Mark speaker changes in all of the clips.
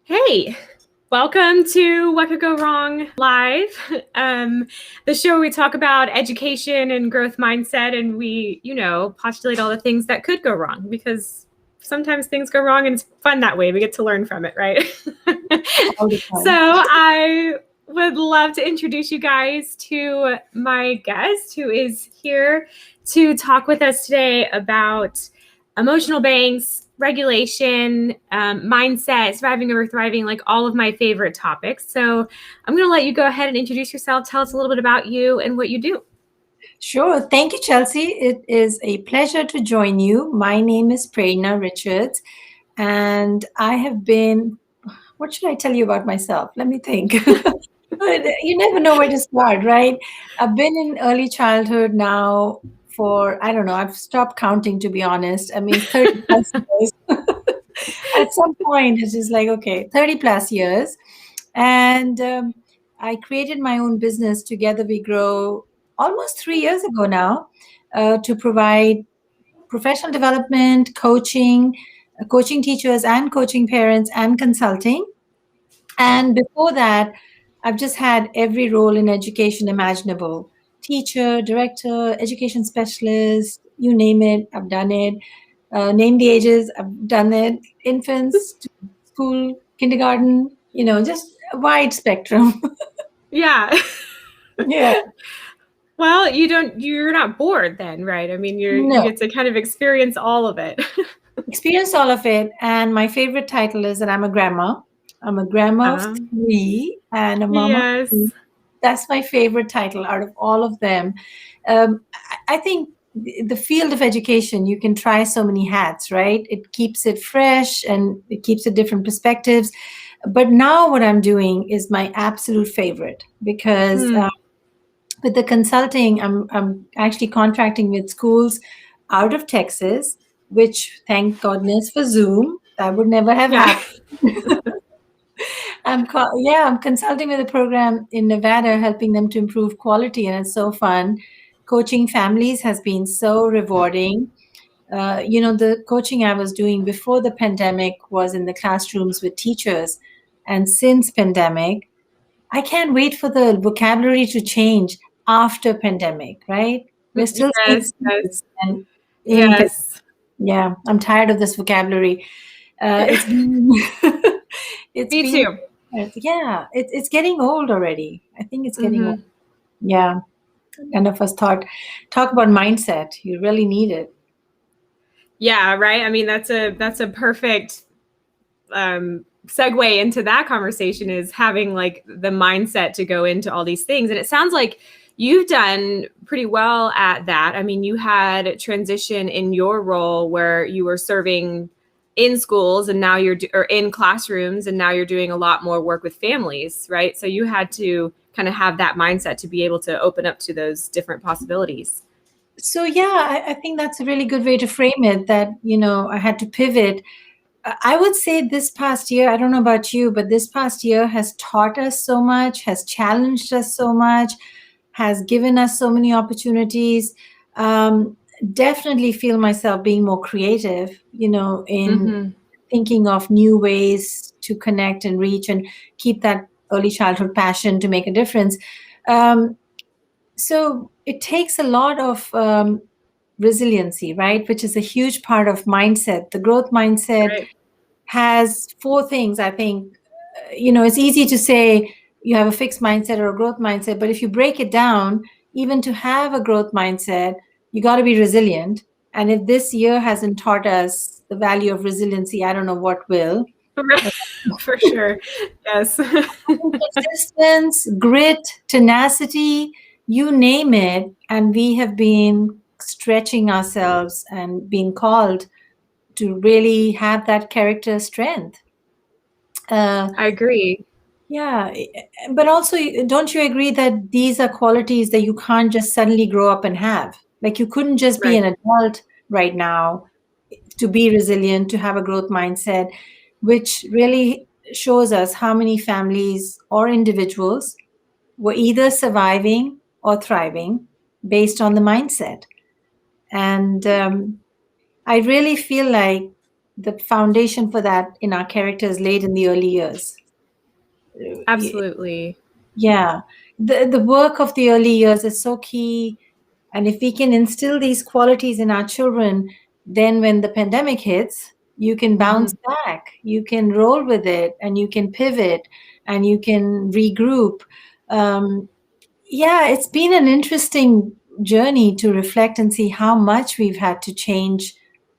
Speaker 1: Hey, welcome to What Could Go Wrong Live, the show where we talk about education and growth mindset, and we, postulate all the things that could go wrong because sometimes things go wrong and it's fun that way. We get to learn from it, right?
Speaker 2: All the
Speaker 1: So
Speaker 2: time.
Speaker 1: I would love to introduce you guys to my guest who is here to talk with us today about emotional banks, regulation, mindset, surviving over thriving, like all of my favorite topics. So I'm going to let you go ahead and introduce yourself. Tell us a little bit about you and what you do.
Speaker 2: Sure. Thank you, Chelsea. It is a pleasure to join you. My name is Prerna Richards, and I have been, what should I tell you about myself? Let me think. You never know where to start, right? I've been in early childhood now for, I don't know, I've stopped counting, to be honest. I mean, 30 plus years. At some point, it's just like, okay, 30 plus years. And I created my own business, Together We Grow, almost 3 years ago now, to provide professional development, coaching, coaching teachers and coaching parents and consulting. And before that, I've just had every role in education imaginable: teacher, director, education specialist, you name it, I've done it. Name the ages, I've done it. Infants, to school, kindergarten, just a wide spectrum.
Speaker 1: Yeah.
Speaker 2: Yeah.
Speaker 1: Well, you're not bored then, right? I mean, you
Speaker 2: No,
Speaker 1: get to kind of experience all of it.
Speaker 2: experienced all of it. And my favorite title is that I'm a grandma. I'm a grandma of
Speaker 1: Um,
Speaker 2: 3 and a mom of
Speaker 1: yes.
Speaker 2: 2. That's my favorite title out of all of them. I think the field of education, you can try so many hats, right? It keeps it fresh and it keeps it different perspectives. But now what I'm doing is my absolute favorite because
Speaker 1: Hmm.
Speaker 2: with the consulting, I'm actually contracting with schools out of Texas, which thank goodness for Zoom. That would never have
Speaker 1: Yeah.
Speaker 2: happened. I'm consulting with a program in Nevada, helping them to improve quality, and it's so fun. Coaching families has been so rewarding. The coaching I was doing before the pandemic was in the classrooms with teachers, and since pandemic, I can't wait for the vocabulary to change after pandemic. Right? We're still saying
Speaker 1: Yes.
Speaker 2: secrets
Speaker 1: Yes.
Speaker 2: and in.
Speaker 1: Yes.
Speaker 2: Yeah, I'm tired of this vocabulary. It's been it's
Speaker 1: Me
Speaker 2: been
Speaker 1: too.
Speaker 2: yeah, it's getting old already. I think it's getting old.
Speaker 1: Hmm.
Speaker 2: Yeah. None of us talk about mindset. You really need it.
Speaker 1: Yeah. Right. I mean, that's a perfect segue into that conversation, is having like the mindset to go into all these things. And it sounds like you've done pretty well at that. I mean, you had transition in your role where you were serving in schools and now or in classrooms, and now you're doing a lot more work with families, right? So you had to kind of have that mindset to be able to open up to those different possibilities.
Speaker 2: So yeah, I think that's a really good way to frame it. That I had to pivot. I would say this past year, I don't know about you, but this past year has taught us so much, has challenged us so much, has given us so many opportunities. Um, Definitely feel myself being more creative, in
Speaker 1: Mm-hmm.
Speaker 2: thinking of new ways to connect and reach and keep that early childhood passion to make a difference. Um, so it takes a lot of resiliency, right? Which is a huge part of mindset. The growth mindset
Speaker 1: Right.
Speaker 2: has 4 things, I think. It's easy to say you have a fixed mindset or a growth mindset, but if you break it down, even to have a growth mindset, you got to be resilient. And if this year hasn't taught us the value of resiliency, I don't know what will.
Speaker 1: For sure. Yes.
Speaker 2: Persistence, grit, tenacity, you name it. And we have been stretching ourselves and being called to really have that character strength. Uh,
Speaker 1: I agree.
Speaker 2: yeah, but also, don't you agree that these are qualities that you can't just suddenly grow up and have? Like, you couldn't just be
Speaker 1: Right.
Speaker 2: an adult right now to be resilient, to have a growth mindset, which really shows us how many families or individuals were either surviving or thriving based on the mindset. And I really feel like the foundation for that in our characters laid in the early years.
Speaker 1: Absolutely.
Speaker 2: Yeah, the work of the early years is so key. And if we can instill these qualities in our children, then when the pandemic hits, you can bounce back, you can roll with it, and you can pivot, and you can regroup. Um, yeah, it's been an interesting journey to reflect and see how much we've had to change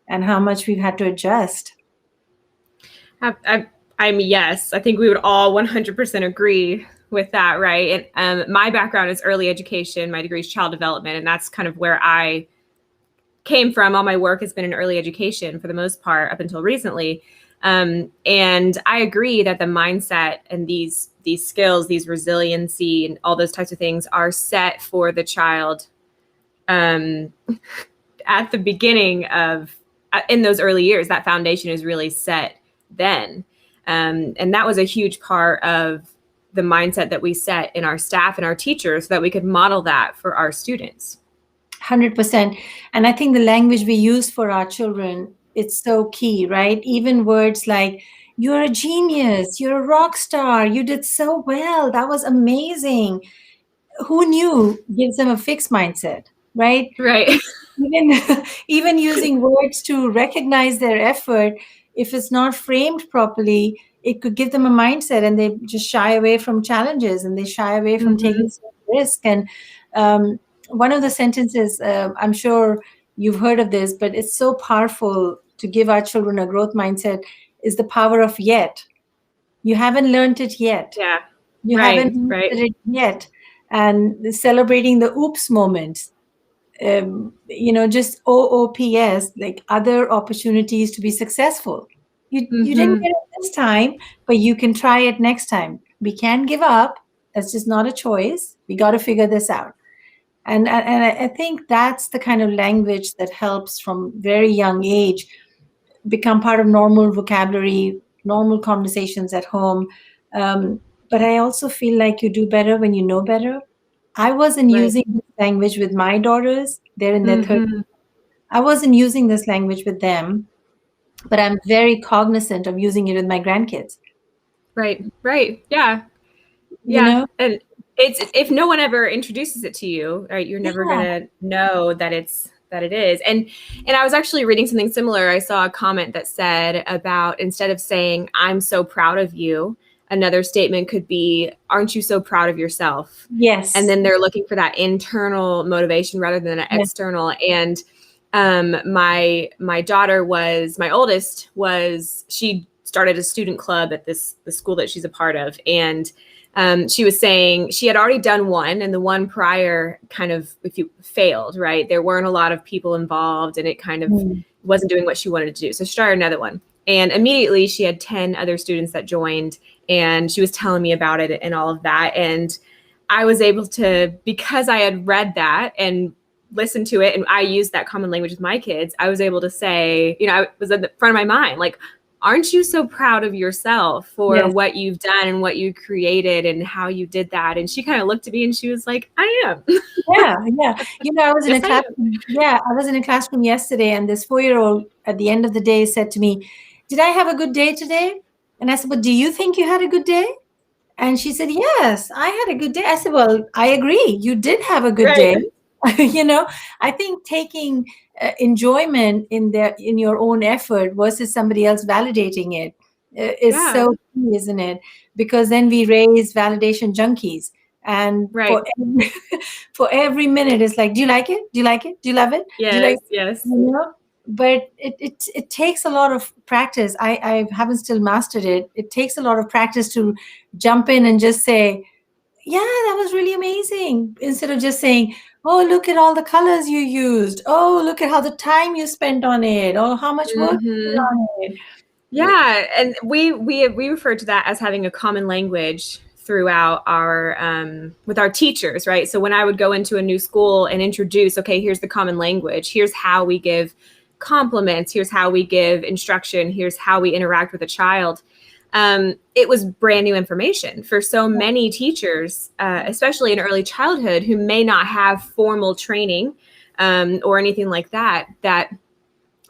Speaker 2: and how much we've had to adjust.
Speaker 1: I mean, yes, I think we would all 100% agree with that, right? And my background is early education. My degree is child development, and that's kind of where I came from. All my work has been in early education for the most part up until recently. And I agree that the mindset and these skills, these resiliency, and all those types of things are set for the child at the beginning of in those early years. That foundation is really set then. And that was a huge part of the mindset that we set in our staff and our teachers so that we could model that for our students.
Speaker 2: 100%. And I think the language we use for our children, it's so key, right? Even words like, you're a genius, you're a rock star, you did so well, that was amazing. Who knew gives them a fixed mindset, right?
Speaker 1: Right.
Speaker 2: Even, even using words to recognize their effort, if it's not framed properly, it could give them a mindset and they just shy away from challenges and they shy away from taking some risk. And one of the sentences, I'm sure you've heard of this, but it's so powerful to give our children a growth mindset, is the power of yet. You haven't learned it yet.
Speaker 1: Yeah.
Speaker 2: You
Speaker 1: Right.
Speaker 2: haven't mastered
Speaker 1: Right.
Speaker 2: it yet. And celebrating the oops moments, just OOPS, like other opportunities to be successful. You didn't get it this time, but you can try it next time. We can't give up. That's just not a choice. We got to figure this out. And I think that's the kind of language that helps from very young age become part of normal vocabulary, normal conversations at home. But I also feel like you do better when you know better. I wasn't
Speaker 1: Right.
Speaker 2: using this language with my daughters. They're in their 30s.
Speaker 1: Mm-hmm.
Speaker 2: I wasn't using this language with them, but I'm very cognizant of using it with my grandkids.
Speaker 1: Right. Right. Yeah.
Speaker 2: You
Speaker 1: Yeah.
Speaker 2: know?
Speaker 1: And it's if no one ever introduces it to you, right, you're never
Speaker 2: Yeah.
Speaker 1: gonna know that it is. And I was actually reading something similar. I saw a comment that said about instead of saying, I'm so proud of you, another statement could be, aren't you so proud of yourself?
Speaker 2: Yes.
Speaker 1: And then they're looking for that internal motivation rather than an external. And my daughter my oldest she started a student club at the school that she's a part of. And she was saying she had already done one, and the one prior kind of, if you failed, right, there weren't a lot of people involved and it kind of wasn't doing what she wanted to do. So she started another one. And immediately she had 10 other students that joined, and she was telling me about it and all of that. And I was able to, because I had read that and listened to it, and I used that common language with my kids, I was able to say, I was at the front of my mind, like, aren't you so proud of yourself for what you've done and what you created and how you did that? And she kind of looked at me and she was like, I am.
Speaker 2: Yeah. I was in
Speaker 1: Yes,
Speaker 2: a classroom. Yeah, I was in a classroom yesterday, and this 4-year-old at the end of the day said to me, "Did I have a good day today?" And I said, "But do you think you had a good day?" And she said, "Yes, I had a good day." I said, "Well, I agree. You did have a good day." I think taking enjoyment in your own effort versus somebody else validating it is so key, isn't it? Because then we raise validation junkies, and for every minute, it's like, "Do you like it? Do you like it? Do you love it? Do you like it?"
Speaker 1: Yes.
Speaker 2: But it takes a lot of practice. I haven't still mastered it. It takes a lot of practice to jump in and just say, yeah, that was really amazing. Instead of just saying, oh, look at all the colors you used. Oh, look at how the time you spent on it. Oh, how much work you did on it.
Speaker 1: Yeah, and we refer to that as having a common language throughout our with our teachers, right? So when I would go into a new school and introduce, okay, here's the common language. Here's how we give compliments. Here's how we give instruction. Here's how we interact with a child. It was brand new information for so many teachers, especially in early childhood, who may not have formal training or anything like that. That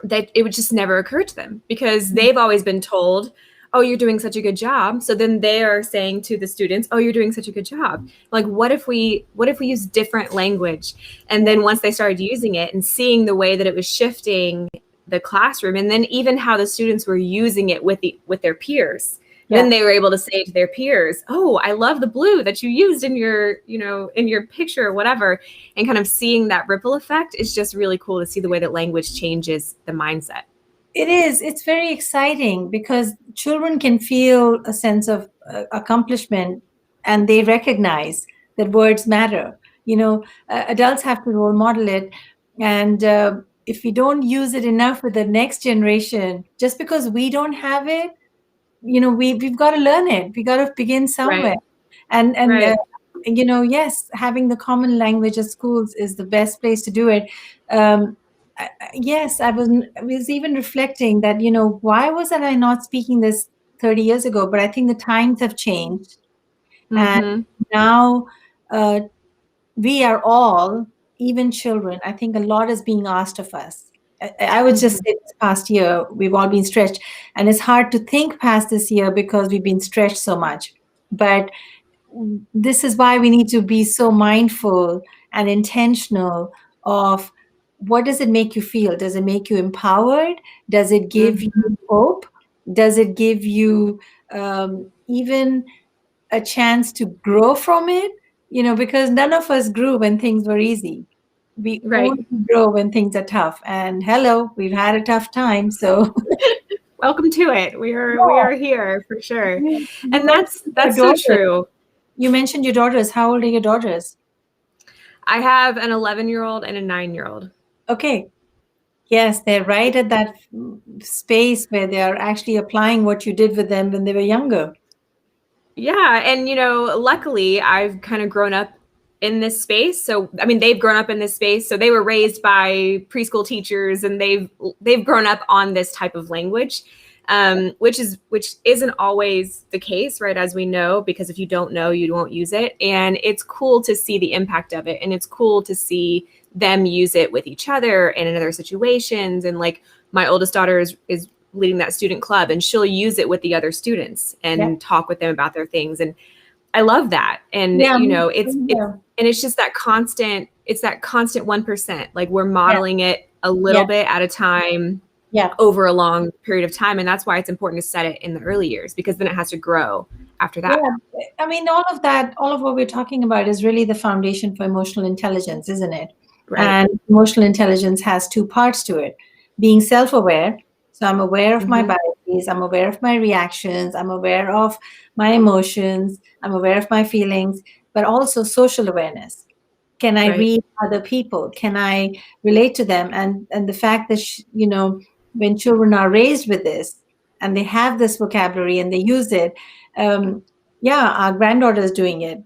Speaker 1: that it would just never occur to them because they've always been told, oh, you're doing such a good job. So then they are saying to the students, oh, you're doing such a good job. Like, what if we use different language? And then once they started using it and seeing the way that it was shifting the classroom, and then even how the students were using it with their peers, then they were able to say to their peers, oh, I love the blue that you used in your, in your picture or whatever. And kind of seeing that ripple effect is just really cool to see the way that language changes the mindset.
Speaker 2: It is. It's very exciting because children can feel a sense of accomplishment, and they recognize that words matter. Adults have to role model it. And if we don't use it enough with the next generation, just because we don't have it, we've got to learn it. We got to begin somewhere. Right. And
Speaker 1: right.
Speaker 2: Yes, having the common language at schools is the best place to do it. Yes, I was even reflecting that, why wasn't I not speaking this 30 years ago? But I think the times have changed. And now we are all, even children, I think a lot is being asked of us. I would just say this past year, we've all been stretched. And it's hard to think past this year because we've been stretched so much. But this is why we need to be so mindful and intentional of what does it make you feel? Does it make you empowered? Does it give you hope? Does it give you even a chance to grow from it? Because none of us grew when things were easy. We only grow when things are tough. And hello, we've had a tough time. So
Speaker 1: welcome to it. We are here for sure. And that's so true.
Speaker 2: You mentioned your daughters. How old are your daughters?
Speaker 1: I have an 11-year-old and a 9-year-old.
Speaker 2: Okay. Yes, they're right at that space where they are actually applying what you did with them when they were younger.
Speaker 1: Yeah. And, luckily I've kind of grown up in this space. So, I mean, they've grown up in this space. So they were raised by preschool teachers and they've grown up on this type of language, which isn't always the case, right? As we know, because if you don't know, you won't use it. And it's cool to see the impact of it. And it's cool to see them use it with each other and in other situations. And like my oldest daughter is leading that student club and she'll use it with the other students and talk with them about their things. And I love that. And, it's just that constant, it's that constant 1%, like we're modeling it a little bit at a time over a long period of time. And that's why it's important to set it in the early years, because then it has to grow after that.
Speaker 2: Yeah. I mean, all of what we're talking about is really the foundation for emotional intelligence, isn't it? Right. And emotional intelligence has two parts to it. Being self-aware. So I'm aware of my biases. I'm aware of my reactions. I'm aware of my emotions. I'm aware of my feelings, but also social awareness. Can I read other people? Can I relate to them? And the fact that, when children are raised with this and they have this vocabulary and they use it, our granddaughter is doing it,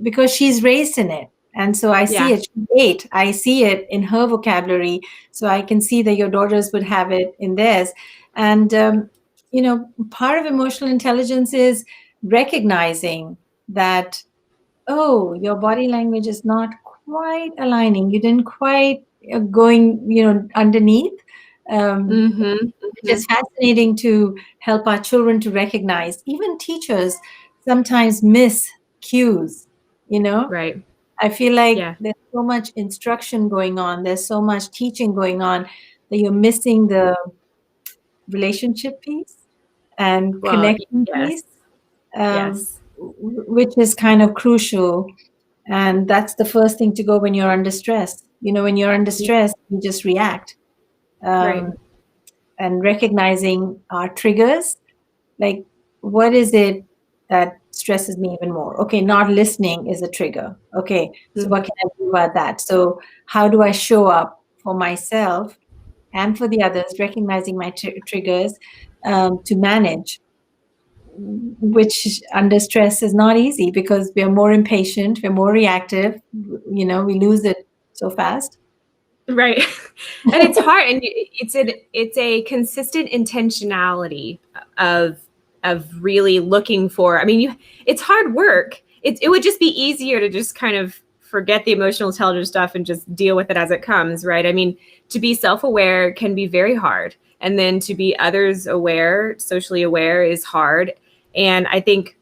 Speaker 2: because she's raised in it. And so I see it. She's 8. I see it in her vocabulary. So I can see that your daughters would have it in theirs. And, part of emotional intelligence is recognizing that, oh, your body language is not quite aligning. You didn't quite going, underneath. It's fascinating to help our children to recognize. Even teachers sometimes miss cues,
Speaker 1: Right.
Speaker 2: I feel like there's so much instruction going on. There's so much teaching going on that you're missing the relationship piece and connection piece, which is kind of crucial. And that's the first thing to go when you're under stress. When you're under stress, you just react. And recognizing our triggers, like what is it that stresses me even more? Okay, not listening is a trigger. Okay, so what can I do about that? So how do I show up for myself and for the others, recognizing my triggers to manage, which under stress is not easy because we're more impatient, we're more reactive, we lose it so fast.
Speaker 1: Right. And it's hard. And it's a consistent intentionality of really looking for, I mean, it's hard work. It would just be easier to just kind of forget the emotional intelligence stuff and just deal with it as it comes, right? I mean, to be self-aware can be very hard. And then to be others aware, socially aware is hard. And I think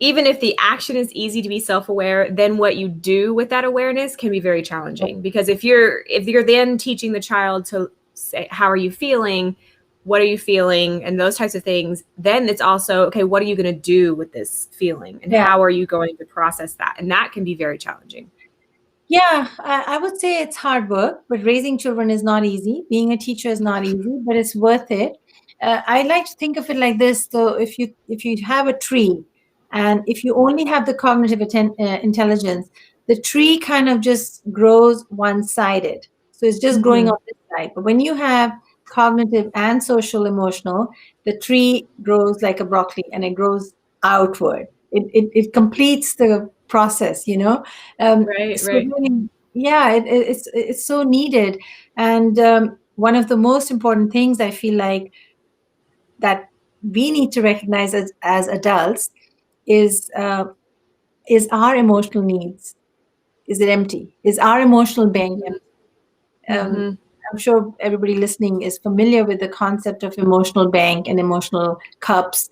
Speaker 1: even if the action is easy to be self-aware, then what you do with that awareness can be very challenging. Because if you're then teaching the child to say, how are you feeling? What are you feeling? And those types of things, then it's also, okay, what are you going to do with this feeling? And how are you going to process that? And that can be very challenging.
Speaker 2: Yeah, I would say it's hard work, but raising children is not easy. Being a teacher is not easy, but it's worth it. I like to think of it like this. So if you have a tree, and if you only have the cognitive intelligence, the tree kind of just grows one-sided. So it's just growing on this side. But when you have cognitive and social emotional, the tree grows like a broccoli and it grows outward. It completes the process, you know.
Speaker 1: Right.
Speaker 2: Really, yeah, it's so needed. And one of the most important things I feel like that we need to recognize as adults is our emotional needs. Is it empty? Is our emotional bank empty? I'm sure everybody listening is familiar with the concept of emotional bank and emotional cups.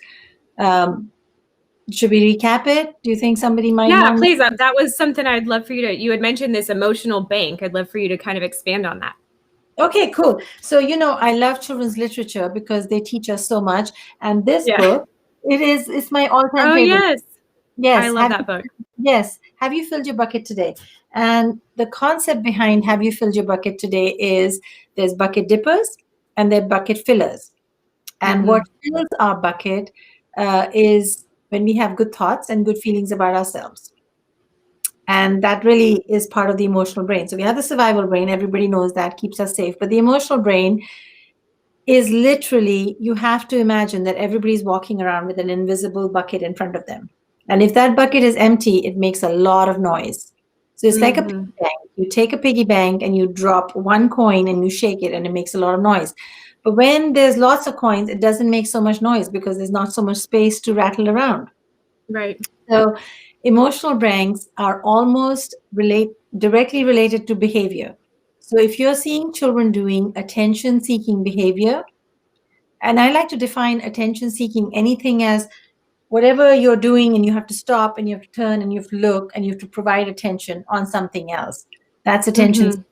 Speaker 2: Should we recap it? Do you think somebody might
Speaker 1: Yeah,
Speaker 2: want
Speaker 1: please. That was something I'd love for you had mentioned this emotional bank. I'd love for you to kind of expand on that.
Speaker 2: Okay, cool. So, I love children's literature because they teach us so much. And this book, it's my all-time favorite.
Speaker 1: Yes.
Speaker 2: Yes.
Speaker 1: I love that book.
Speaker 2: Yes. Have you filled your bucket today? And the concept behind have you filled your bucket today is there's bucket dippers and there are bucket fillers. And what fills our bucket is when we have good thoughts and good feelings about ourselves. And that really is part of the emotional brain. So we have the survival brain. Everybody knows that keeps us safe. But the emotional brain is literally, you have to imagine that everybody's walking around with an invisible bucket in front of them. And if that bucket is empty, it makes a lot of noise. So it's like a piggy bank. You take a piggy bank and you drop one coin and you shake it and it makes a lot of noise. But when there's lots of coins, it doesn't make so much noise because there's not so much space to rattle around.
Speaker 1: Right.
Speaker 2: So emotional banks are almost directly related to behavior. So if you're seeing children doing attention-seeking behavior, and I like to define attention-seeking anything as whatever you're doing and you have to stop and you have to turn and you have to look and you have to provide attention on something else. That's attention.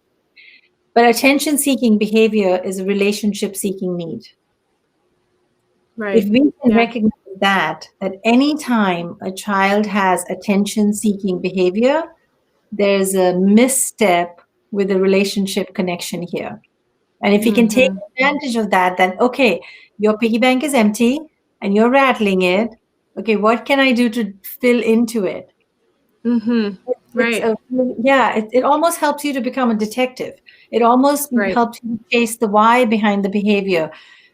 Speaker 2: But attention-seeking behavior is a relationship-seeking need.
Speaker 1: Right.
Speaker 2: If we can recognize that any time a child has attention-seeking behavior, there's a misstep with the relationship connection here. And if we can take advantage of that, then, okay, your piggy bank is empty and you're rattling it. Okay, what can I do to fill into it?
Speaker 1: Right.
Speaker 2: It almost helps you to become a detective. It almost helps you chase the why behind the behavior,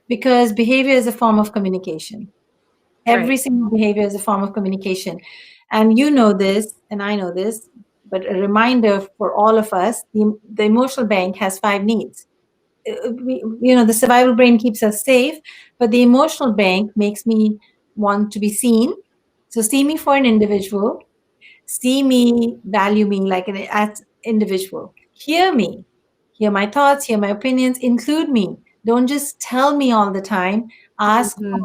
Speaker 2: because behavior is a form of communication. Every single behavior is a form of communication. And you know this, and I know this, but a reminder for all of us, the emotional bank has 5 needs. The survival brain keeps us safe, but the emotional bank makes me want to be seen. So see me for an individual. See me, value me like an as individual. Hear me. Hear my thoughts, hear my opinions, include me. Don't just tell me all the time. Ask me,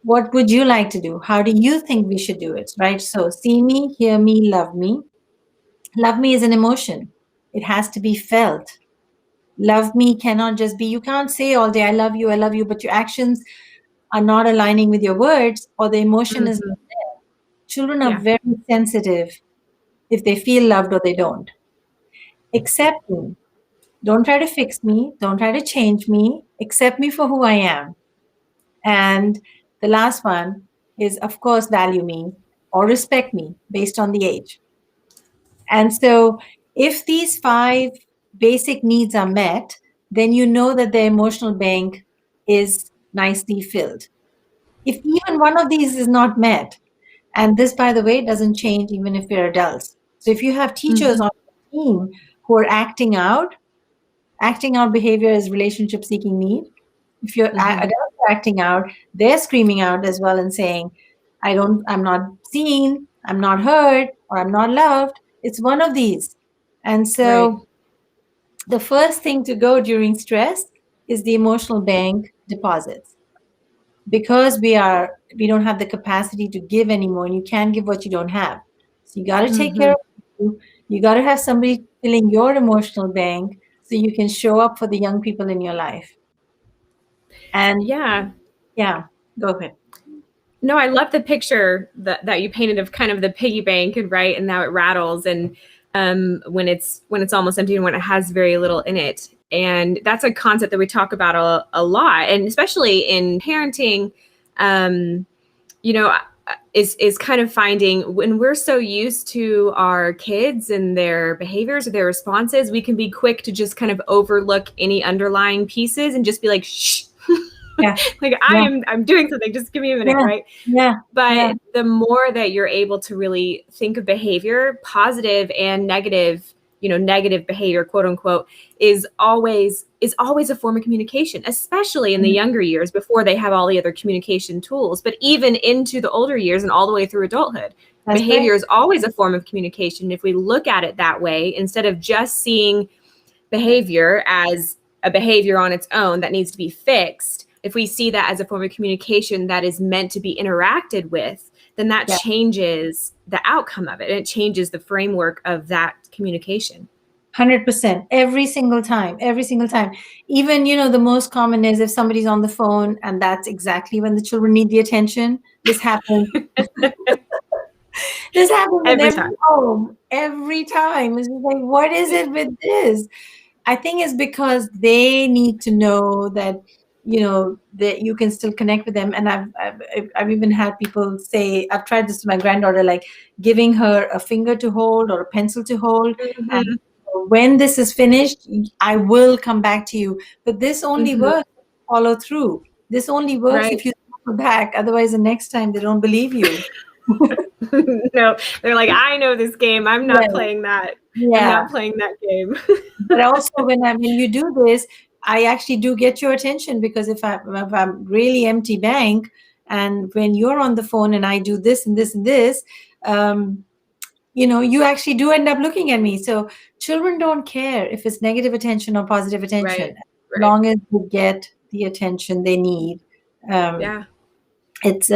Speaker 2: what would you like to do? How do you think we should do it? Right? So see me, hear me, love me. Love me is an emotion. It has to be felt. Love me cannot just be, you can't say all day, I love you, but your actions are not aligning with your words or the emotion is not there. Children are very sensitive if they feel loved or they don't. Accept me. Don't try to fix me. Don't try to change me. Accept me for who I am. And the last one is, of course, value me or respect me based on the age. And so if these 5 basic needs are met, then you know that the emotional bank is nicely filled. If even one of these is not met, and this, by the way, doesn't change even if we're adults. So if you have teachers on the team who are acting out behavior is relationship seeking need. If your adults are acting out, they're screaming out as well and saying, I'm not seen, I'm not heard, or I'm not loved. It's one of these. And
Speaker 1: Right.
Speaker 2: so the first thing to go during stress is the emotional bank deposits, because we don't have the capacity to give anymore, and you can't give what you don't have. So you got to take care
Speaker 1: Hmm.
Speaker 2: of you. You got to have somebody filling your emotional bank so you can show up for the young people in your life. And
Speaker 1: Yeah.
Speaker 2: yeah, go ahead.
Speaker 1: No, I love the picture that you painted of kind of the piggy bank, and right, and now it rattles, and when it's almost empty and when it has very little in it. And that's a concept that we talk about a lot, and especially in parenting, um, you know, is kind of finding when we're so used to our kids and their behaviors or their responses, we can be quick to just kind of overlook any underlying pieces and just be like, shh.
Speaker 2: Yeah,
Speaker 1: Like
Speaker 2: yeah,
Speaker 1: I'm doing something, just give me a minute,
Speaker 2: yeah,
Speaker 1: right?
Speaker 2: yeah, yeah.
Speaker 1: But the more that you're able to really think of behavior, positive and negative, negative behavior, quote unquote, is always a form of communication, especially in the
Speaker 2: Mhm.
Speaker 1: younger years before they have all the other communication tools. But even into the older years and all the way through adulthood,
Speaker 2: That's right.
Speaker 1: behavior is always a form of communication. If we look at it that way, instead of just seeing behavior as a behavior on its own that needs to be fixed, if we see that as a form of communication that is meant to be interacted with, then that
Speaker 2: Yeah.
Speaker 1: changes the outcome of it. And it changes the framework of that communication.
Speaker 2: 100%. Every single time. Every single time. Even, the most common is if somebody's on the phone and that's exactly when the children need the attention. This happens. This happens in
Speaker 1: Every
Speaker 2: every
Speaker 1: time.
Speaker 2: home. Every time. It's just like, what is it with this? I think it's because they need to know that, that you can still connect with them. And I've even had people say, I've tried this to my granddaughter, like giving her a finger to hold or a pencil to hold. And
Speaker 1: Hmm.
Speaker 2: when this is finished, I will come back to you. But this only
Speaker 1: Hmm.
Speaker 2: works if you follow through. This only works
Speaker 1: Right.
Speaker 2: if you circle back. Otherwise, the next time they don't believe you.
Speaker 1: No, they're like, I know this game. I'm not
Speaker 2: Yeah.
Speaker 1: playing that. I'm
Speaker 2: Yeah.
Speaker 1: not playing that game.
Speaker 2: But also when you do this, I actually do get your attention, because if I'm really empty bank, and when you're on the phone and I do this and this and this, um, you actually do end up looking at me. So children don't care if it's negative attention or positive attention,
Speaker 1: Right.
Speaker 2: as
Speaker 1: Right.
Speaker 2: long as you get the attention they need. Um,
Speaker 1: Yeah.
Speaker 2: it's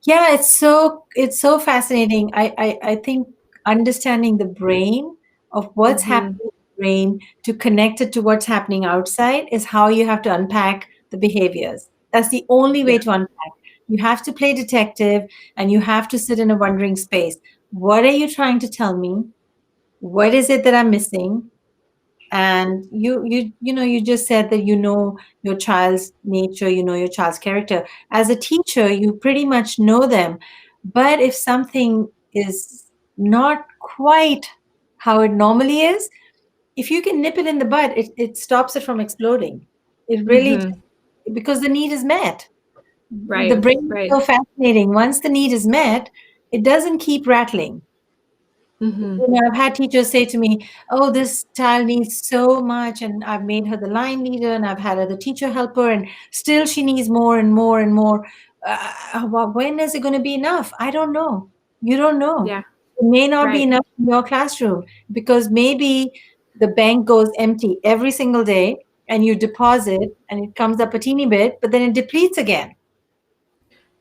Speaker 2: yeah, it's so fascinating. I think understanding the brain, of what's
Speaker 1: Hmm.
Speaker 2: happening in the brain, to connect it to what's happening outside, is how you have to unpack the behaviors. That's the only way
Speaker 1: Yeah.
Speaker 2: to unpack. You have to play detective, and you have to sit in a wondering space. What are you trying to tell me? What is it that I'm missing? And you just said that your child's nature, your child's character. As a teacher, you pretty much know them. But if something is not quite how it normally is, if you can nip it in the bud, it stops it from exploding. It really,
Speaker 1: Hmm.
Speaker 2: because the need is met. The
Speaker 1: Right.
Speaker 2: brain is
Speaker 1: Right.
Speaker 2: so fascinating. Once the need is met, it doesn't keep rattling.
Speaker 1: Hmm.
Speaker 2: I've had teachers say to me, "Oh, this child needs so much, and I've made her the line leader, and I've had her the teacher helper, and still she needs more and more and more. When is it going to be enough? I don't know. You don't know.
Speaker 1: Yeah.
Speaker 2: It may not be
Speaker 1: Right.
Speaker 2: enough in your classroom, because maybe the bank goes empty every single day, and you deposit, and it comes up a teeny bit, but then it depletes again."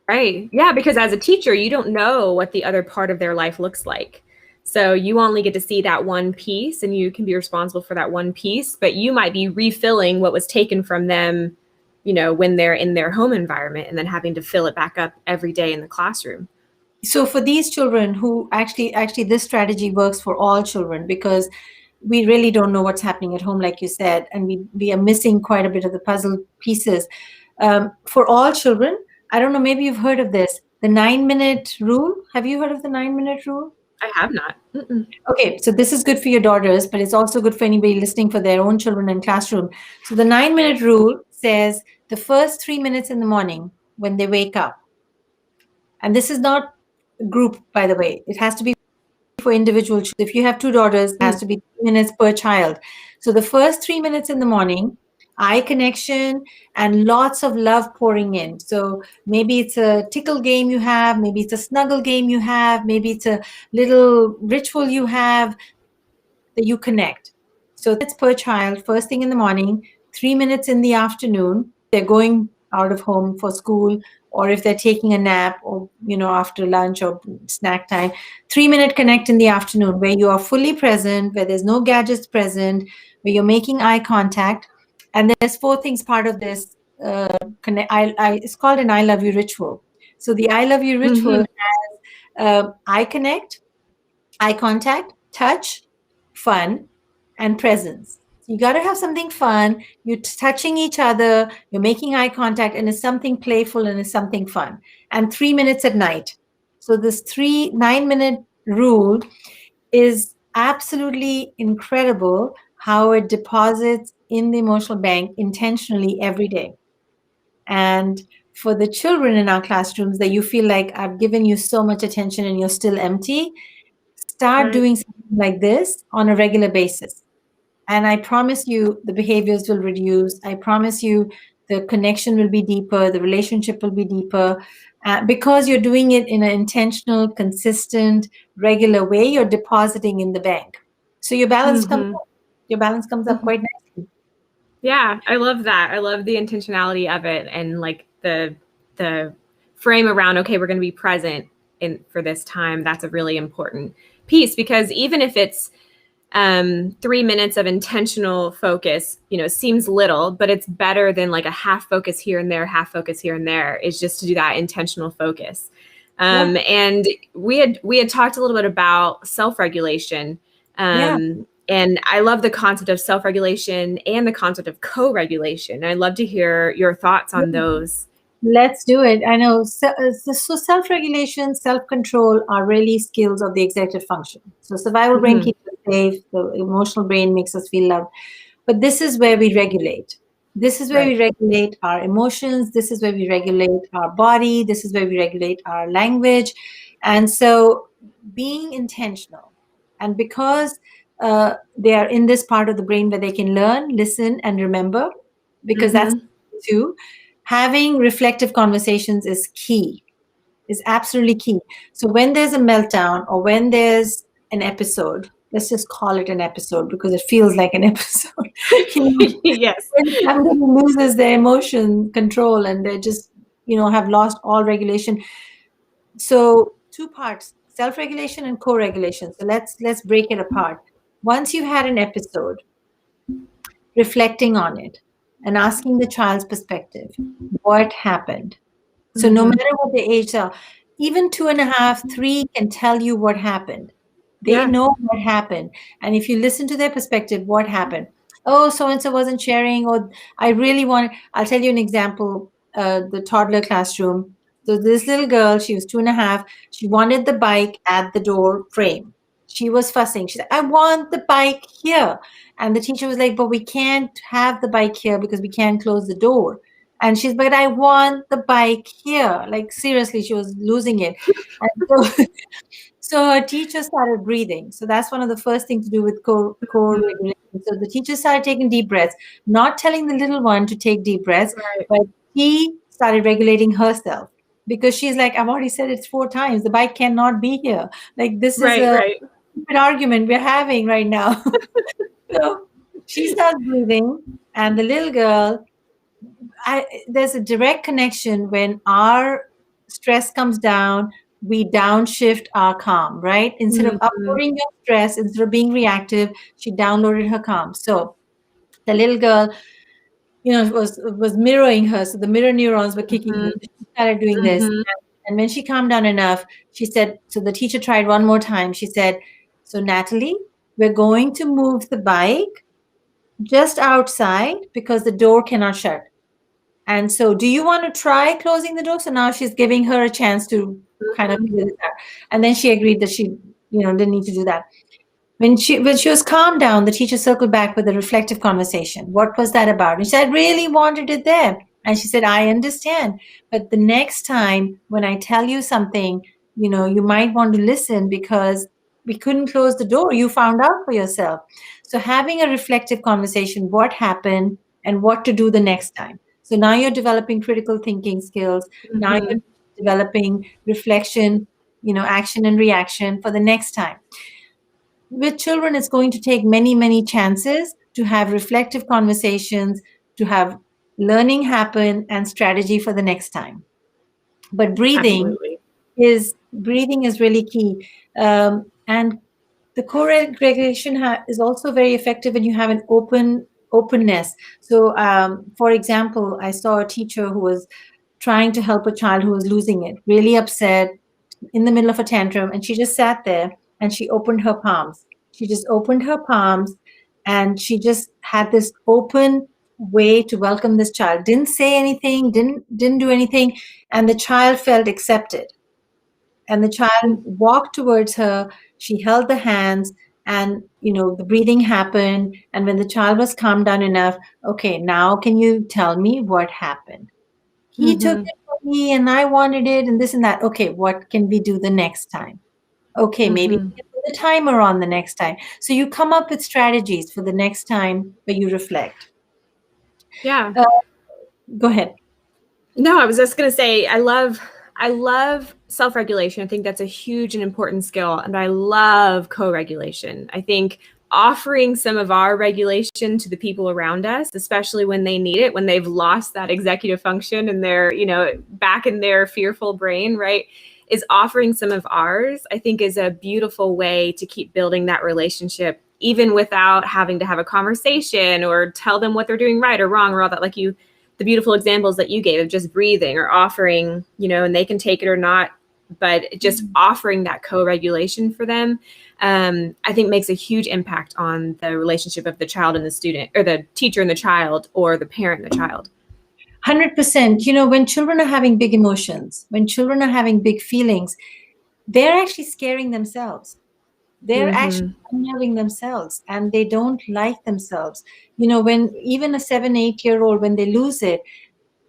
Speaker 1: Right. Yeah, because as a teacher, you don't know what the other part of their life looks like. So you only get to see that one piece, and you can be responsible for that one piece, but you might be refilling what was taken from them, when they're in their home environment, and then having to fill it back up every day in the classroom.
Speaker 2: So for these children who actually this strategy works for all children, because we really don't know what's happening at home, like you said, and we are missing quite a bit of the puzzle pieces. For all children, I don't know, maybe you've heard of this, the 9-minute rule. Have you heard of the 9-minute rule?
Speaker 1: I have not. Mm-mm.
Speaker 2: Okay, so this is good for your daughters, but it's also good for anybody listening for their own children in classroom. So the 9-minute rule says the first 3 minutes in the morning when they wake up, and this is not group, by the way, it has to be for individual. If you have two daughters, it has to be 3 minutes per child. So the first 3 minutes in the morning, eye connection, and lots of love pouring in. So maybe it's a tickle game you have, maybe it's a snuggle game you have, maybe it's a little ritual you have that you connect. So 3 minutes per child, first thing in the morning, 3 minutes in the afternoon. They're going out of home for school, or if they're taking a nap, or after lunch or snack time. 3 minute connect in the afternoon, where you are fully present, where there's no gadgets present, where you're making eye contact. And there's 4 things part of this. Connect. It's called an I love you ritual. So the I love you ritual
Speaker 1: Mm-hmm.
Speaker 2: has eye contact, touch, fun, and presence. So you got to have something fun. You're touching each other, you're making eye contact, and it's something playful and it's something fun. And 3 minutes at night. So this 9-minute rule is absolutely incredible how it deposits in the emotional bank intentionally every day. And for the children in our classrooms that you feel like I've given you so much attention and you're still empty, start
Speaker 1: Right.
Speaker 2: doing something like this on a regular basis. And I promise you the behaviors will reduce. I promise you the connection will be deeper, the relationship will be deeper. Because you're doing it in an intentional, consistent, regular way, you're depositing in the bank. So your balance comes
Speaker 1: Mm-hmm.
Speaker 2: up. Your balance comes up quite nicely.
Speaker 1: Yeah, I love that. I love the intentionality of it, and like the frame around, okay, we're going to be present in for this time. That's a really important piece, because even if it's 3 minutes of intentional focus, seems little, but it's better than like a half focus here and there, half focus here and there, is just to do that intentional focus.
Speaker 2: Yeah.
Speaker 1: And we had talked a little bit about self-regulation.
Speaker 2: Yeah.
Speaker 1: And I love the concept of self-regulation and the concept of co-regulation. I'd love to hear your thoughts on those.
Speaker 2: Let's do it. I know. So self-regulation, self-control are really skills of the executive function. So survival brain
Speaker 1: Mm-hmm.
Speaker 2: keeps us safe. The emotional brain makes us feel loved. But this is where we regulate. This is where we
Speaker 1: Right.
Speaker 2: regulate our emotions. This is where we regulate our body. This is where we regulate our language. And so being intentional. And because they are in this part of the brain where they can learn, listen, and remember, because that's
Speaker 1: Mm-hmm.
Speaker 2: too, having reflective conversations is key, is absolutely key. So when there's a meltdown or when there's an episode, let's just call it an episode because it feels like an episode.
Speaker 1: Yes.
Speaker 2: When somebody loses their emotion control and they just, have lost all regulation. So 2 parts, self-regulation and co-regulation. So let's break it apart. Once you had an episode, reflecting on it and asking the child's perspective, what happened? So no
Speaker 1: Mm-hmm.
Speaker 2: matter what the age are, even 2.5, 3 can tell you what happened. They
Speaker 1: Yeah.
Speaker 2: know what happened. And if you listen to their perspective, what happened? Oh, so-and-so wasn't sharing, or I really want, I'll tell you an example, the toddler classroom. So this little girl, she was 2.5, she wanted the bike at the door frame. She was fussing. She said, I want the bike here. And the teacher was like, but we can't have the bike here because we can't close the door. And she's, but I want the bike here. Like seriously, she was losing it. And so, so her teacher started breathing. So that's one of the first things to do with
Speaker 1: Mm-hmm.
Speaker 2: co-regulation. So the teacher started taking deep breaths, not telling the little one to take deep breaths,
Speaker 1: Right.
Speaker 2: but she started regulating herself because she's like, I've already said it 4 times. The bike cannot be here. Like this is
Speaker 1: Right.
Speaker 2: a
Speaker 1: Right.
Speaker 2: stupid argument we're having right now. So she starts breathing, and the little girl, there's a direct connection when our stress comes down, we downshift our calm, right? Instead of
Speaker 1: Mm-hmm.
Speaker 2: uploading your stress, instead of being reactive, she downloaded her calm. So the little girl, was mirroring her. So the mirror neurons were kicking in.
Speaker 1: Mm-hmm.
Speaker 2: She started doing this.
Speaker 1: Mm-hmm.
Speaker 2: And when she calmed down enough, she said, so the teacher tried one more time. She said, so Natalie, we're going to move the bike just outside because the door cannot shut. And so, do you want to try closing the door? So now she's giving her a chance to kind of figure this out. And then she agreed that she, didn't need to do that. When she was calmed down, the teacher circled back with a reflective conversation. What was that about? And she said, I really wanted it there. And she said, I understand. But the next time when I tell you something, you might want to listen because we couldn't close the door. You found out for yourself. So having a reflective conversation, what happened? and what to do the next time. So now you're developing critical thinking skills. Now
Speaker 1: Mm-hmm.
Speaker 2: you're developing reflection, action and reaction for the next time. With children, it's going to take many, many chances to have reflective conversations, to have learning happen and strategy for the next time. But
Speaker 1: Absolutely.
Speaker 2: breathing is really key. And the co-regulation is also very effective when you have an openness. So, for example, I saw a teacher who was trying to help a child who was losing it, really upset, in the middle of a tantrum, and she just sat there and she opened her palms. She just opened her palms, and she just had this open way to welcome this child. Didn't say anything, didn't do anything, and the child felt accepted. And the child walked towards her. She held the hands, and the breathing happened. And when the child was calmed down enough, okay, now can you tell me what happened? He took
Speaker 1: Mm-hmm.
Speaker 2: it from me and I wanted it and this and that. Okay, what can we do the next time? Okay, maybe
Speaker 1: Mm-hmm.
Speaker 2: we can put the timer on the next time. So you come up with strategies for the next time where you reflect.
Speaker 1: Yeah.
Speaker 2: Uh, Go ahead.
Speaker 1: No, I was just going to say, I love self-regulation. I think that's a huge and important skill. And I love co-regulation. I think offering some of our regulation to the people around us, especially when they need it, when they've lost that executive function and they're, back in their fearful brain, right? Is offering some of ours, I think, is a beautiful way to keep building that relationship, even without having to have a conversation or tell them what they're doing right or wrong or all that. Like the beautiful examples that you gave of just breathing or offering, and they can take it or not, but just offering that co-regulation for them, I think makes a huge impact on the relationship of the child and the student, or the teacher and the child, or the parent and the child.
Speaker 2: 100%. When children are having big emotions, when children are having big feelings, they're actually scaring themselves. They're actually
Speaker 1: Mm-hmm.
Speaker 2: unnerving themselves and they don't like themselves. When even a 7, 8 year old, when they lose it,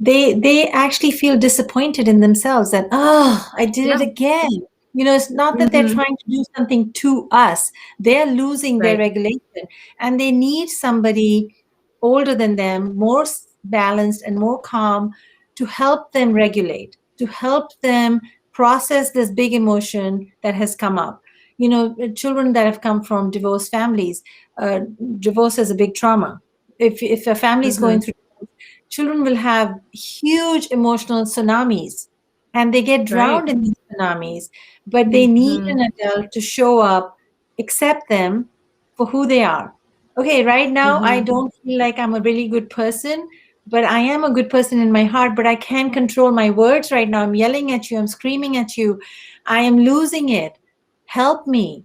Speaker 2: they actually feel disappointed in themselves that, oh, I did it
Speaker 1: Yeah.
Speaker 2: again. It's not that they're
Speaker 1: Mm-hmm.
Speaker 2: trying to do something to us. They're losing their
Speaker 1: Right.
Speaker 2: regulation and they need somebody older than them, more balanced and more calm, to help them regulate, to help them process this big emotion that has come up. Children that have come from divorced families, uh, divorce is a big trauma. If a family is going
Speaker 1: Mm-hmm.
Speaker 2: through, children will have huge emotional tsunamis and they get
Speaker 1: Right.
Speaker 2: drowned in these tsunamis, but they need
Speaker 1: Mm-hmm.
Speaker 2: an adult to show up, accept them for who they are. Okay, right now I
Speaker 1: Mm-hmm.
Speaker 2: don't feel like I'm a really good person, but I am a good person in my heart, but I can't control my words right now. I'm yelling at you, I'm screaming at you, I am losing it. Help me.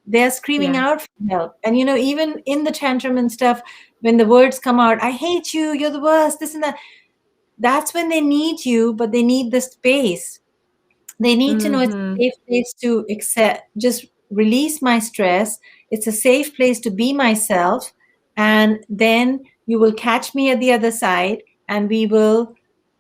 Speaker 2: They're screaming
Speaker 1: Yeah.
Speaker 2: out for help. And even in the tantrum and stuff, when the words come out, I hate you, you're the worst, this and that, that's when they need you, but they need the space. They need to know it's
Speaker 1: Mm-hmm.
Speaker 2: a safe place to accept, just release my stress. It's a safe place to be myself. And then you will catch me at the other side and we will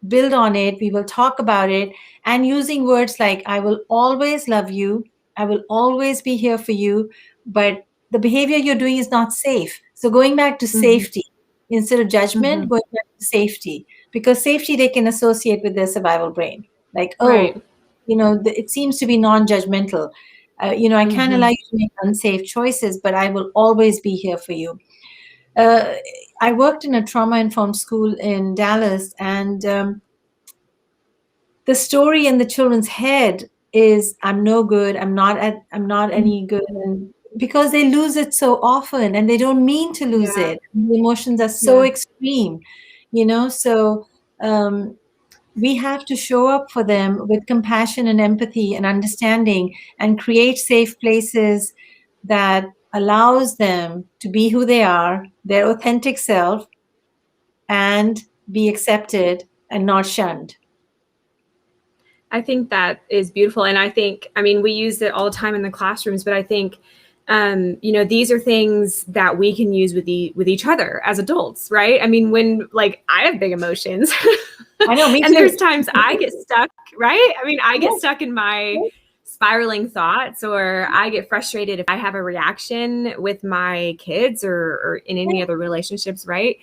Speaker 2: build on it. We will talk about it. And using words like, I will always love you. I will always be here for you. But the behavior you're doing is not safe. So going back to
Speaker 1: Mm-hmm.
Speaker 2: safety instead of
Speaker 1: Mm-hmm.
Speaker 2: judgment, going back to safety, because safety they can associate with their survival brain. Like, oh,
Speaker 1: Right.
Speaker 2: it seems to be non-judgmental. I can't
Speaker 1: Mm-hmm.
Speaker 2: allow you to make unsafe choices, but I will always be here for you. Uh, I worked in a trauma-informed school in Dallas, and the story in the children's head is, I'm no good, I'm not any good, and because they lose it so often and they don't mean to lose
Speaker 1: Yeah.
Speaker 2: it. The emotions are so
Speaker 1: Yeah.
Speaker 2: extreme, so um, we have to show up for them with compassion and empathy and understanding and create safe places that allows them to be who they are, their authentic self, and be accepted and not shunned.
Speaker 1: I think that is beautiful. And I mean, we use it all the time in the classrooms, but I think, these are things that we can use with each other as adults, right? I mean, when, like, I have big emotions
Speaker 2: I know, me
Speaker 1: and
Speaker 2: too.
Speaker 1: there's times I get stuck, right? I mean, I get
Speaker 2: Yes,
Speaker 1: stuck in my spiraling thoughts, or I get frustrated if I have a reaction with my kids, or in any
Speaker 2: yes,
Speaker 1: other relationships, right?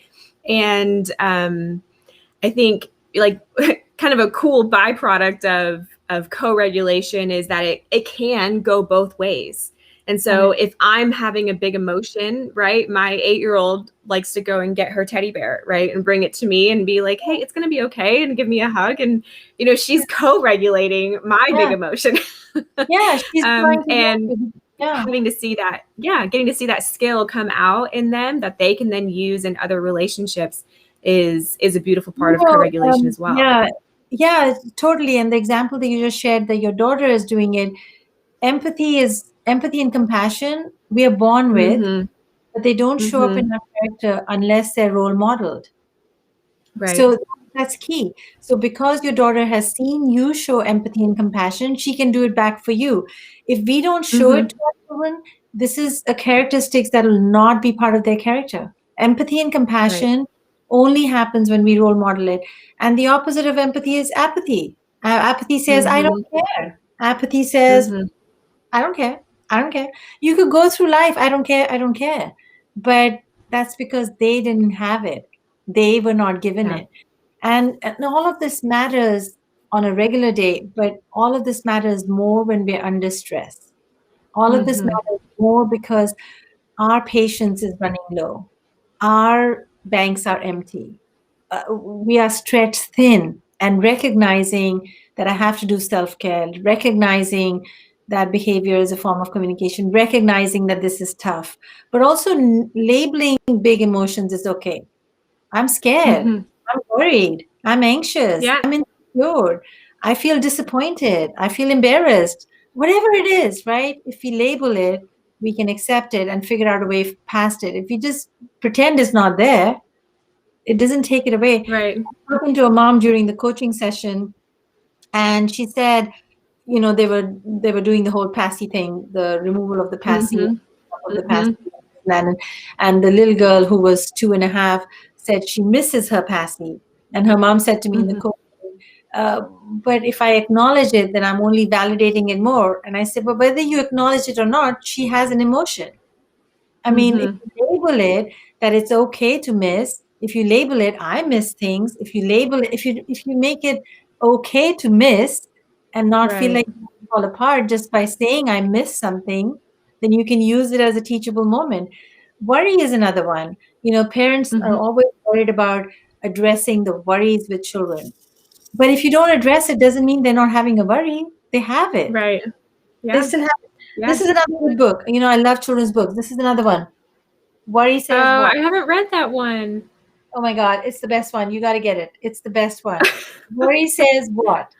Speaker 1: And I think like kind of a cool byproduct of co-regulation is that it can go both ways. And so if I'm having a big emotion, right, my 8-year-old likes to go and get her teddy bear, right, and bring it to me and be like, hey, it's going to be okay, and give me a hug. And, she's co-regulating my big emotion.
Speaker 2: Yeah, she's trying
Speaker 1: and having to see that, getting to see that skill come out in them that they can then use in other relationships is a beautiful part of co-regulation as well.
Speaker 2: Yeah, totally. And the example that you just shared that your daughter is doing it, empathy and compassion we are born with, but they don't show up in our character unless they're role modeled.
Speaker 1: Right.
Speaker 2: So that's key. So because your daughter has seen you show empathy and compassion, she can do it back for you. If we don't show it to our children, this is a characteristics that will not be part of their character. Empathy and compassion only happens when we role model it. And the opposite of empathy is apathy. Apathy says, I don't care. Apathy says, I don't care. I don't care. You could go through life. I don't care. I don't care. But that's because they didn't have it. They were not given it. And all of this matters on a regular day, but all of this matters more when we're under stress. All of this matters more because our patience is running low. Our banks are empty. We are stretched thin, and recognizing that I have to do self-care, recognizing that behavior is a form of communication, recognizing that this is tough, but also labeling big emotions is okay. I'm scared. I'm worried. I'm anxious. I'm insecure. I feel disappointed. I feel embarrassed. Whatever it is, right? If we label it, we can accept it and figure out a way past it. If we just pretend it's not there, it doesn't take it away.
Speaker 1: Right.
Speaker 2: I was talking to a mom during the coaching session, and she said, they were doing the whole passy thing, the removal of the passy, and the little girl who was 2.5 said she misses her passy, and her mom said to me in the coaching, but if I acknowledge it, then I'm only validating it more. And I said, but whether you acknowledge it or not, she has an emotion. I mean, if you label it that it's okay to miss, if you label it, I miss things, if you label it, if you make it okay to miss and not feel like you fall apart just by saying I miss something, then you can use it as a teachable moment. Worry is another one. Parents are always worried about addressing the worries with children. But if you don't address it, doesn't mean they're not having a worry. They have it.
Speaker 1: Right.
Speaker 2: They still have it. This is another good book. I love children's books. This is another one. Worry says what?
Speaker 1: I haven't read that one.
Speaker 2: Oh my God, it's the best one. You got to get it. It's the best one. Worry says what?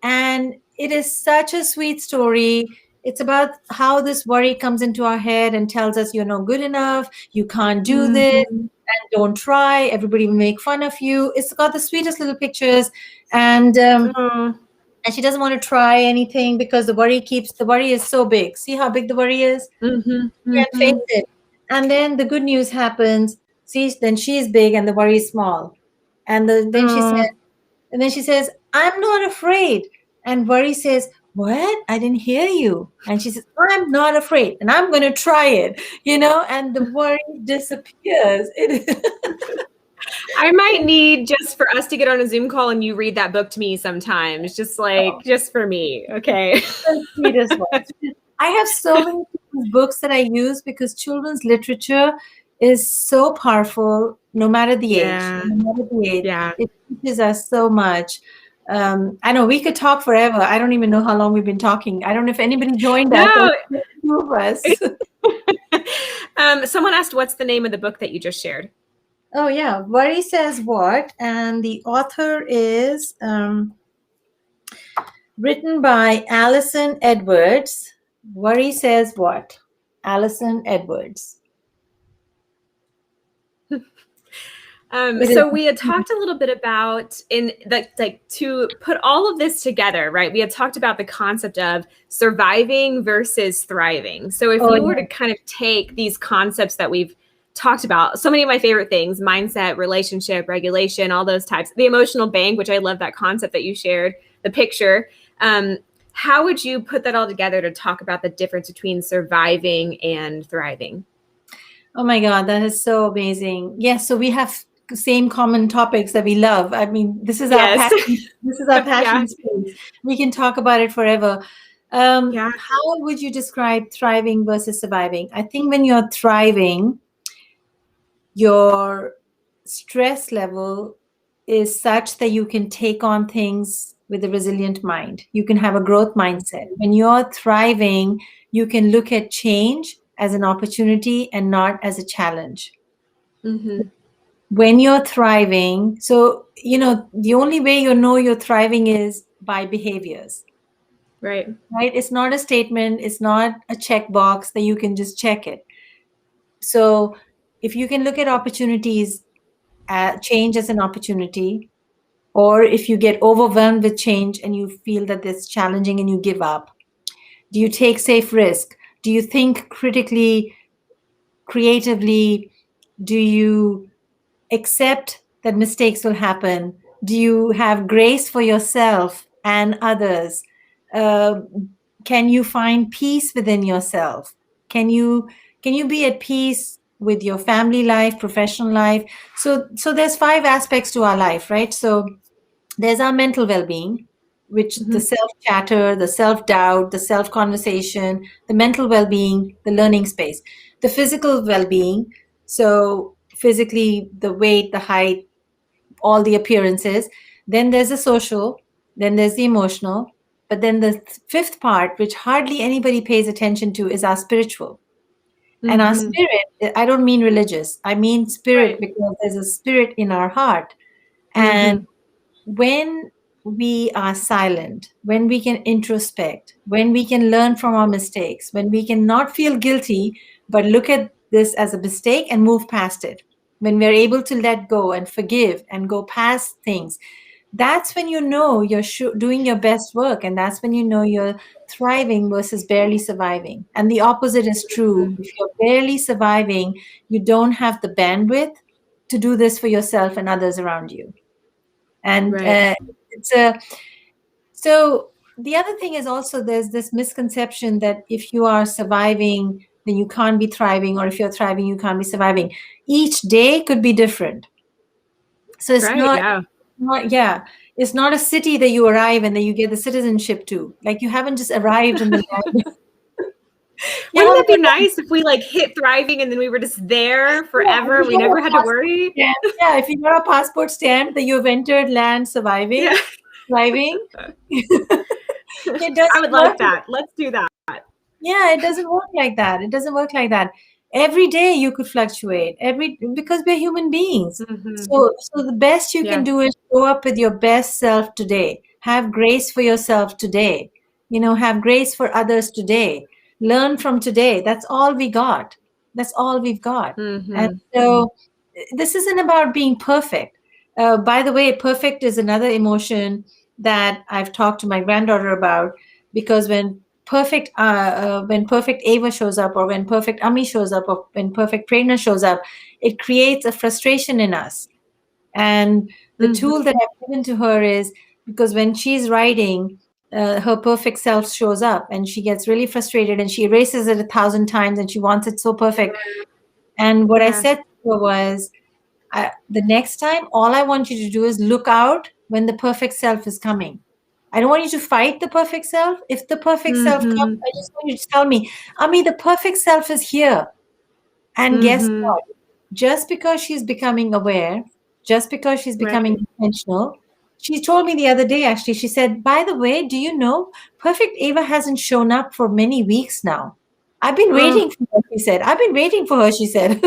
Speaker 2: And it is such a sweet story. It's about how this worry comes into our head and tells us you're not good enough, you can't do this, and don't try. Everybody will make fun of you. It's got the sweetest little pictures, and she doesn't want to try anything because the worry is so big. See how big the worry is? Can't face it. And then the good news happens. See, then she's big and the worry is small. And then she says, I'm not afraid. And worry says, what? I didn't hear you. And she says, I'm not afraid and I'm going to try it, and the worry disappears.
Speaker 1: I might need just for us to get on a Zoom call and you read that book to me sometimes, just for me. Okay.
Speaker 2: I have so many books that I use because children's literature is so powerful, no matter the age. It teaches us so much. I know we could talk forever. I don't even know how long we've been talking. I don't know if anybody joined us.
Speaker 1: Someone asked, what's the name of the book that you just shared?
Speaker 2: Oh, yeah. Worry Says What? And the author is written by Allison Edwards. Worry Says What? Allison Edwards.
Speaker 1: So we had talked a little bit about to put all of this together, right? We had talked about the concept of surviving versus thriving. So if you were to kind of take these concepts that we've talked about, so many of my favorite things, mindset, relationship, regulation, all those types, the emotional bank, which I love that concept that you shared, the picture. How would you put that all together to talk about the difference between surviving and thriving?
Speaker 2: Oh my God, that is so amazing. Yes, so we have same common topics that we love. I mean, this is our
Speaker 1: Yes.
Speaker 2: passion. This is our
Speaker 1: Yeah.
Speaker 2: passion space. We can talk about it forever.
Speaker 1: Yeah.
Speaker 2: How would you describe thriving versus surviving? I think when you're thriving, your stress level is such that you can take on things with a resilient mind. You can have a growth mindset. When you're thriving, you can look at change as an opportunity and not as a challenge.
Speaker 1: Mm-hmm.
Speaker 2: When you're thriving, so, the only way you know you're thriving is by behaviors,
Speaker 1: Right.
Speaker 2: right? It's not a statement, it's not a checkbox that you can just check it. So if you can look at opportunities, change as an opportunity, or if you get overwhelmed with change and you feel that it's challenging and you give up, do you take safe risk? Do you think critically, creatively? Do you accept that mistakes will happen? Do you have grace for yourself and others? Uh, can you find peace within yourself? Can you be at peace with your family life, professional life? So there's 5 aspects to our life, right? So there's our mental well-being, which the
Speaker 1: Mm-hmm.
Speaker 2: self-chatter, the self-doubt, the self-conversation, the mental well-being, the learning space. The physical well-being, so physically, the weight, the height, all the appearances. Then there's the social, then there's the emotional, but then the fifth part, which hardly anybody pays attention to, is our spiritual. And our
Speaker 1: Mm-hmm.
Speaker 2: spirit, I don't mean religious, I mean spirit,
Speaker 1: Right.
Speaker 2: because there's a spirit in our heart. And
Speaker 1: Mm-hmm.
Speaker 2: when we are silent, when we can introspect, when we can learn from our mistakes, when we can not feel guilty, but look at this as a mistake and move past it, when we're able to let go and forgive and go past things, that's when you know you're doing your best work. And that's when you know you're thriving versus barely surviving. And the opposite is true.
Speaker 1: Mm-hmm.
Speaker 2: If you're barely surviving, you don't have the bandwidth to do this for yourself and others around you. And
Speaker 1: Right.
Speaker 2: it's a so the other thing is also there's this misconception that if you are surviving, then you can't be thriving, or if you're thriving, you can't be surviving. Each day could be different. So it's
Speaker 1: Right. Yeah.
Speaker 2: yeah, it's not a city that you arrive and then you get the citizenship to. Like, you haven't just arrived in the land. You
Speaker 1: Wouldn't that be
Speaker 2: haven't,
Speaker 1: nice if we like hit thriving and then we were just there
Speaker 2: yeah,
Speaker 1: forever?
Speaker 2: if
Speaker 1: We
Speaker 2: you got
Speaker 1: never
Speaker 2: a
Speaker 1: had to
Speaker 2: passport
Speaker 1: worry.
Speaker 2: stamp, yeah, if you got a passport stamp that you've entered land surviving,
Speaker 1: Yeah.
Speaker 2: thriving, it
Speaker 1: I
Speaker 2: doesn't
Speaker 1: would
Speaker 2: work.
Speaker 1: like that. Let's do that.
Speaker 2: Yeah, it doesn't work like that. It doesn't work like that. Every day you could fluctuate. Because we're human beings.
Speaker 1: Mm-hmm.
Speaker 2: So the best you can
Speaker 1: Yeah.
Speaker 2: do is show up with your best self today. Have grace for yourself today. Have grace for others today. Learn from today. That's all we got. That's all we've got. And
Speaker 1: Mm-hmm.
Speaker 2: so this isn't about being perfect. By the way, perfect is another emotion that I've talked to my granddaughter about, because when perfect Ava shows up, or when perfect Ami shows up, or when perfect Prerna shows up, it creates a frustration in us. And the
Speaker 1: Mm-hmm.
Speaker 2: tool that I've given to her is, because when she's writing, her perfect self shows up and she gets really frustrated and she erases it 1,000 times and she wants it so perfect. And what I
Speaker 1: Yeah.
Speaker 2: said to her was, the next time, all I want you to do is look out when the perfect self is coming. I don't want you to fight the perfect self. If the perfect self comes,
Speaker 1: Mm-hmm.
Speaker 2: I just want you to tell me, Ami, the perfect self is here. And guess
Speaker 1: Mm-hmm.
Speaker 2: what? Just because she's becoming aware, just because she's becoming
Speaker 1: Right.
Speaker 2: intentional, she told me the other day, actually, she said, by the way, do you know, Perfect Ava hasn't shown up for many weeks now. I've been
Speaker 1: Oh.
Speaker 2: waiting for her, she said. I've been waiting for her, she said.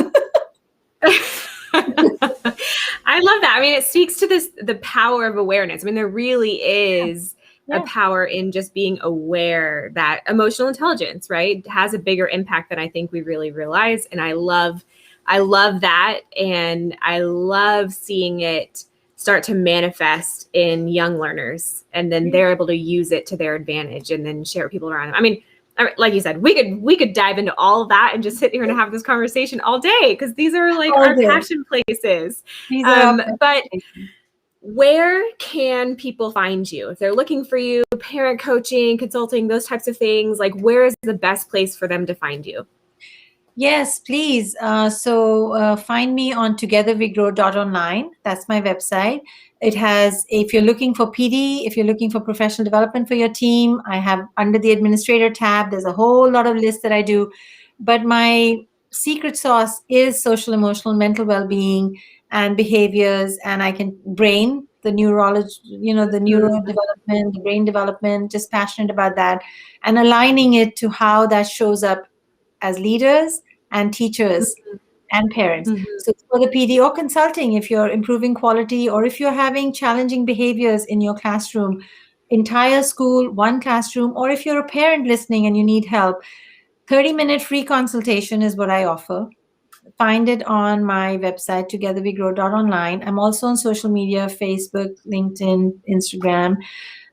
Speaker 1: I love that. I mean, it speaks to the power of awareness. I mean, there really is a
Speaker 2: Yeah.
Speaker 1: power in just being aware that emotional intelligence, right, has a bigger impact than I think we really realize. And I love that. And I love seeing it start to manifest in young learners. And then they're able to use it to their advantage and then share with people around them. I mean, like you said, we could dive into all of that and just sit here and have this conversation all day, because these are like
Speaker 2: All
Speaker 1: our
Speaker 2: day.
Speaker 1: passion places.
Speaker 2: These are our
Speaker 1: But where can people find you if they're looking for you, parent coaching, consulting, those types of things? Like, where is the best place for them to find you?
Speaker 2: Yes, please. So find me on togetherwegrow.online. That's my website. It has, if you're looking for PD, if you're looking for professional development for your team, I have under the administrator tab, there's a whole lot of lists that I do. But my secret sauce is social, emotional, mental well-being and behaviors. And I can brain the neurology, the neuro
Speaker 1: Mm,
Speaker 2: development, the brain development, just passionate about that and aligning it to how that shows up as leaders and teachers and parents.
Speaker 1: mhm,
Speaker 2: So for the PD or consulting, if you're improving quality or if you're having challenging behaviors in your classroom, entire school, one classroom, or if you're a parent listening and you need help, 30-minute free consultation is what I offer. Find it on my website, togetherwegrow.online. I'm also on social media, Facebook, LinkedIn, Instagram.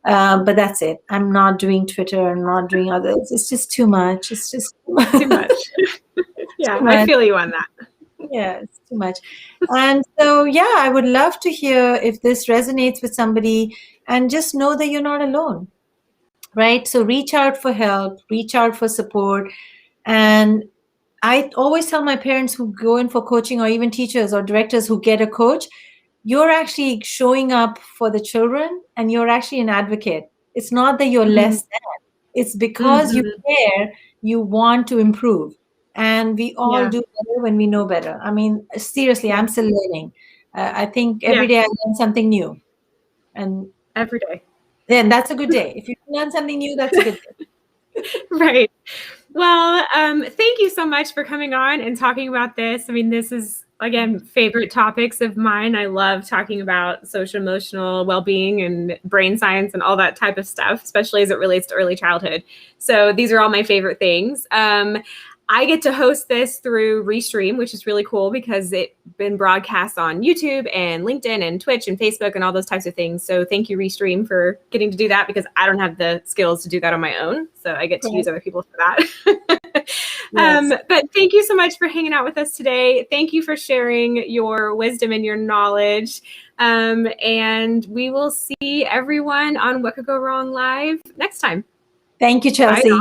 Speaker 2: But that's it. I'm not doing Twitter. I'm not doing others. It's just too much. It's just
Speaker 1: too much.
Speaker 2: too
Speaker 1: Yeah, I
Speaker 2: much.
Speaker 1: feel you on that.
Speaker 2: Yeah, it's too much. And so, yeah, I would love to hear if this resonates with somebody and just know that you're not alone, right? So reach out for help, reach out for support. And I always tell my parents who go in for coaching or even teachers or directors who get a coach, you're actually showing up for the children and you're actually an advocate. It's not that you're
Speaker 1: Mhm,
Speaker 2: less than, it's because you
Speaker 1: mhm.
Speaker 2: care, you want to improve. And we all
Speaker 1: Yeah,
Speaker 2: do better when we know better. I mean, seriously,
Speaker 1: yeah,
Speaker 2: I'm still learning. I think
Speaker 1: yeah,
Speaker 2: every day I learn something new. And
Speaker 1: every day.
Speaker 2: then that's a good day. If you learn something new, that's a good day.
Speaker 1: Right. Well, thank you so much for coming on and talking about this. I mean, this is, again, favorite topics of mine. I love talking about social emotional well-being and brain science and all that type of stuff, especially as it relates to early childhood. So these are all my favorite things. I get to host this through Restream, which is really cool because it's been broadcast on YouTube and LinkedIn and Twitch and Facebook and all those types of things. So thank you, Restream, for getting to do that because I don't have the skills to do that on my own. So I get to use
Speaker 2: Right.
Speaker 1: other people for that.
Speaker 2: Yes.
Speaker 1: But thank you so much for hanging out with us today. Thank you for sharing your wisdom and your knowledge. And we will see everyone on What Could Go Wrong Live next time.
Speaker 2: Thank you,
Speaker 1: Bye.
Speaker 2: Chelsea.